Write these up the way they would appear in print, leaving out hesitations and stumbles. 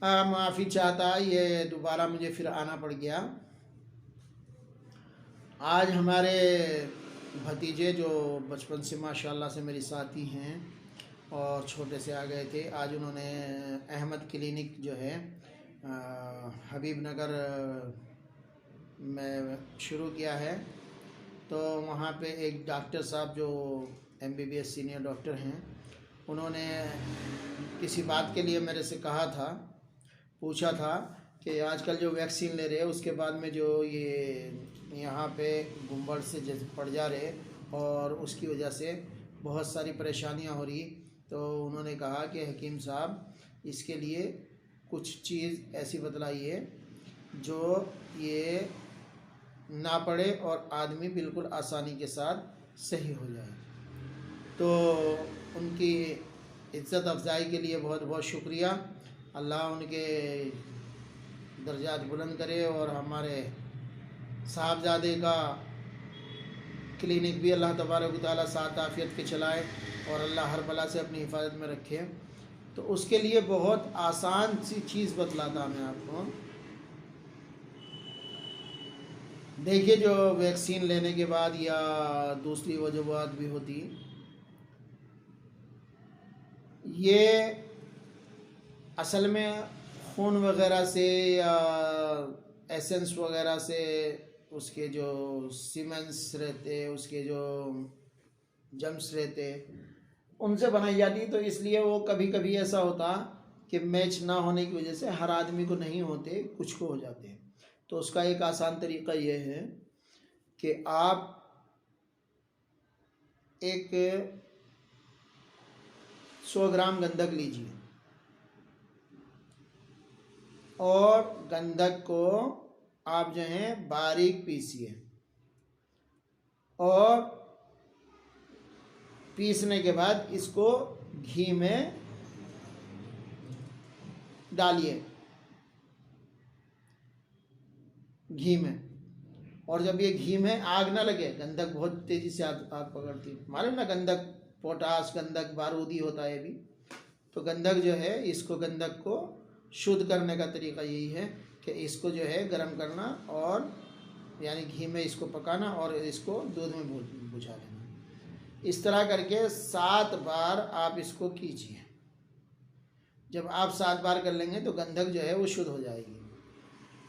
माफ़ी चाहता, ये दोबारा मुझे फिर आना पड़ गया। आज हमारे भतीजे जो बचपन से माशाल्लाह से मेरी साथी हैं और छोटे से आ गए थे, आज उन्होंने अहमद क्लिनिक जो है हबीब नगर में शुरू किया है। तो वहाँ पे एक डॉक्टर साहब जो MBBS सीनियर डॉक्टर हैं, उन्होंने किसी बात के लिए मेरे से कहा था, पूछा था कि आजकल जो वैक्सीन ले रहे हैं उसके बाद में जो ये यहाँ पे गुम्बद से जैसे पड़ जा रहे और उसकी वजह से बहुत सारी परेशानियाँ हो रही। तो उन्होंने कहा कि हकीम साहब इसके लिए कुछ चीज़ ऐसी बतलाइए जो ये ना पड़े और आदमी बिल्कुल आसानी के साथ सही हो जाए। तो उनकी इज़्ज़त अफजाई के लिए बहुत बहुत शुक्रिया। अल्लाह उनके दर्जात बुलंद करे और हमारे साहबजादे का क्लिनिक भी अल्लाह तबारक व तआला साथ आफियत के चलाए और अल्लाह हर बला से अपनी हिफाजत में रखे। तो उसके लिए बहुत आसान सी चीज़ बतलाता मैं आपको। देखिए, जो वैक्सीन लेने के बाद या दूसरी वजूहात भी होती, ये असल में खून वगैरह से या एसेंस वगैरह से उसके जो सीमेंस रहते, उसके जो जम्स रहते, उनसे बनाई जाती। तो इसलिए वो कभी कभी ऐसा होता कि मैच ना होने की वजह से हर आदमी को नहीं होते, कुछ को हो जाते हैं। तो उसका एक आसान तरीका ये है कि आप एक 100 ग्राम गंधक लीजिए और गंधक को आप जो है बारीक पीसिए और पीसने के बाद इसको घी में डालिए, घी में। और जब ये घी में आग ना लगे, गंधक बहुत तेज़ी से आग पकड़ती है, मालूम ना, गंधक पोटास, गंधक बारूदी होता है भी। तो गंधक जो है, इसको गंधक को शुद्ध करने का तरीका यही है कि इसको जो है गर्म करना और यानी घी में इसको पकाना और इसको दूध में बुझा देना। इस तरह करके 7 बार आप इसको कीजिए। जब आप 7 बार कर लेंगे तो गंधक जो है वो शुद्ध हो जाएगी।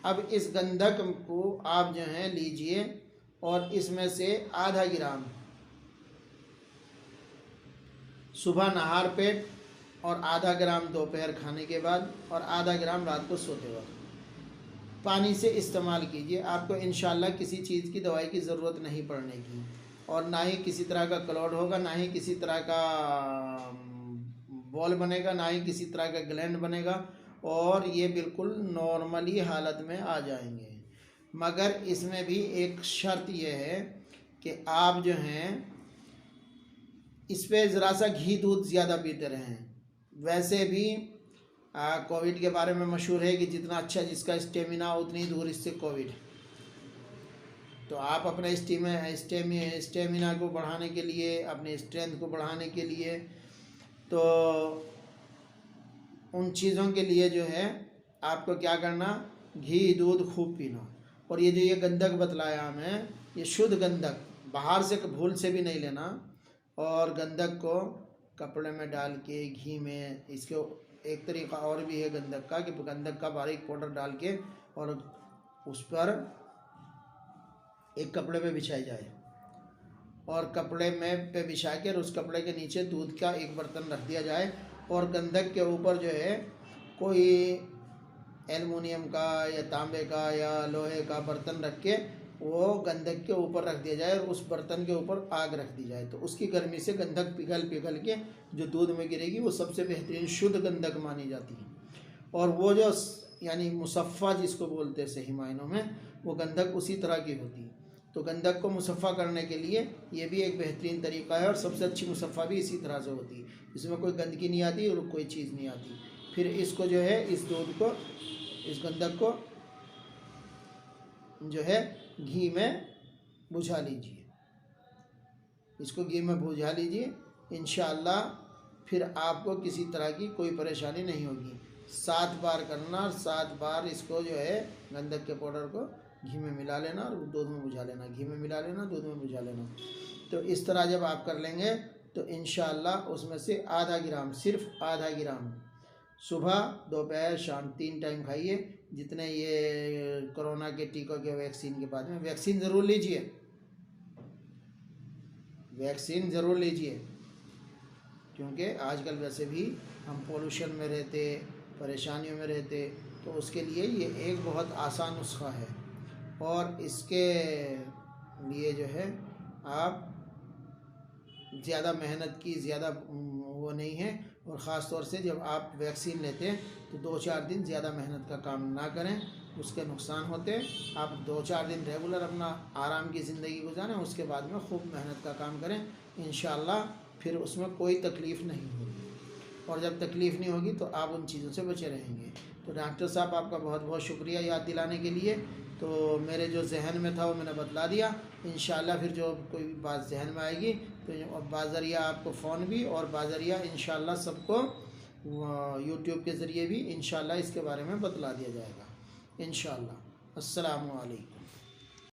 अब इस गंधक को आप जो है लीजिए और इसमें से आधा ग्राम सुबह नहार पेट और आधा ग्राम दोपहर खाने के बाद और आधा ग्राम रात को सोते वक्त पानी से इस्तेमाल कीजिए। आपको इंशाल्लाह किसी चीज़ की दवाई की ज़रूरत नहीं पड़ने की, और ना ही किसी तरह का क्लॉट होगा, ना ही किसी तरह का बॉल बनेगा, ना ही किसी तरह का ग्लैंड बनेगा, और ये बिल्कुल नॉर्मली हालत में आ जाएंगे। मगर इसमें भी एक शर्त यह है कि आप जो हैं इस पर ज़रा सा घी दूध ज़्यादा पीते रहें। वैसे भी कोविड के बारे में मशहूर है कि जितना अच्छा जिसका स्टेमिना उतनी दूर इससे कोविड। तो आप अपने स्टेमिना को बढ़ाने के लिए, अपने स्ट्रेंथ को बढ़ाने के लिए, तो उन चीज़ों के लिए जो है आपको क्या करना, घी दूध खूब पीना। और ये जो ये गंधक बतलाया हमें, ये शुद्ध गंधक, बाहर से भूल से भी नहीं लेना। और गंधक को कपड़े में डाल के घी में, इसके एक तरीका और भी है गंधक का कि गंधक का बारीक पाउडर डाल के और उस पर एक कपड़े पे बिछाई जाए और कपड़े में पे बिछा कर उस कपड़े के नीचे दूध का एक बर्तन रख दिया जाए और गंधक के ऊपर जो है कोई एल्युमिनियम का या तांबे का या लोहे का बर्तन रख के वो गंधक के ऊपर रख दिया जाए और उस बर्तन के ऊपर आग रख दी जाए। तो उसकी गर्मी से गंधक पिघल के जो दूध में गिरेगी वो सबसे बेहतरीन शुद्ध गंधक मानी जाती है। और वो जो यानी मुसफ़ा जिसको बोलते हैं सही मायनों में, वो गंधक उसी तरह की होती है। तो गंधक को मुसफ़ा करने के लिए ये भी एक बेहतरीन तरीका है और सबसे अच्छी मुसफ़ा भी इसी तरह से होती है। इसमें कोई गंदगी नहीं आती और कोई चीज़ नहीं आती। फिर इसको जो है, इस दूध को, इस गंधक को जो है घी में बुझा लीजिए, इसको घी में बुझा लीजिए। इंशाअल्लाह फिर आपको किसी तरह की कोई परेशानी नहीं होगी। 7 बार करना और 7 बार इसको जो है गंधक के पाउडर को घी में मिला लेना और दूध में बुझा लेना, घी में मिला लेना, दूध में बुझा लेना। तो इस तरह जब आप कर लेंगे तो इंशाअल्लाह उसमें से आधा ग्राम, सिर्फ आधा ग्राम सुबह, दोपहर, शाम 3 टाइम खाइए। जितने ये कोरोना के टीकों के वैक्सीन के बाद में वैक्सीन ज़रूर लीजिए, वैक्सीन ज़रूर लीजिए, क्योंकि आजकल वैसे भी हम पोल्यूशन में रहते, परेशानियों में रहते, तो उसके लिए ये एक बहुत आसान नुस्खा है। और इसके लिए जो है आप ज़्यादा मेहनत की ज़्यादा वो नहीं है। और ख़ास तौर से जब आप वैक्सीन लेते हैं तो 2-4 दिन ज़्यादा मेहनत का काम ना करें, उसके नुकसान होते हैं। आप 2-4 दिन रेगुलर अपना आराम की ज़िंदगी गुजारें, उसके बाद में खूब मेहनत का काम करें, इंशाअल्लाह फिर उसमें कोई तकलीफ़ नहीं होगी। और जब तकलीफ़ नहीं होगी तो आप उन चीज़ों से बचे रहेंगे। तो डॉक्टर साहब आपका बहुत बहुत शुक्रिया याद दिलाने के लिए। तो मेरे जो जहन में था वो मैंने बतला दिया। इंशाअल्लाह फिर जो कोई बात जहन में आएगी तो बाज़रिया आपको फ़ोन भी और बाज़रिया इंशाअल्लाह सबको यूट्यूब के ज़रिए भी इंशाअल्लाह इसके बारे में बतला दिया जाएगा इंशाअल्लाह। अस्सलामु अलैकुम।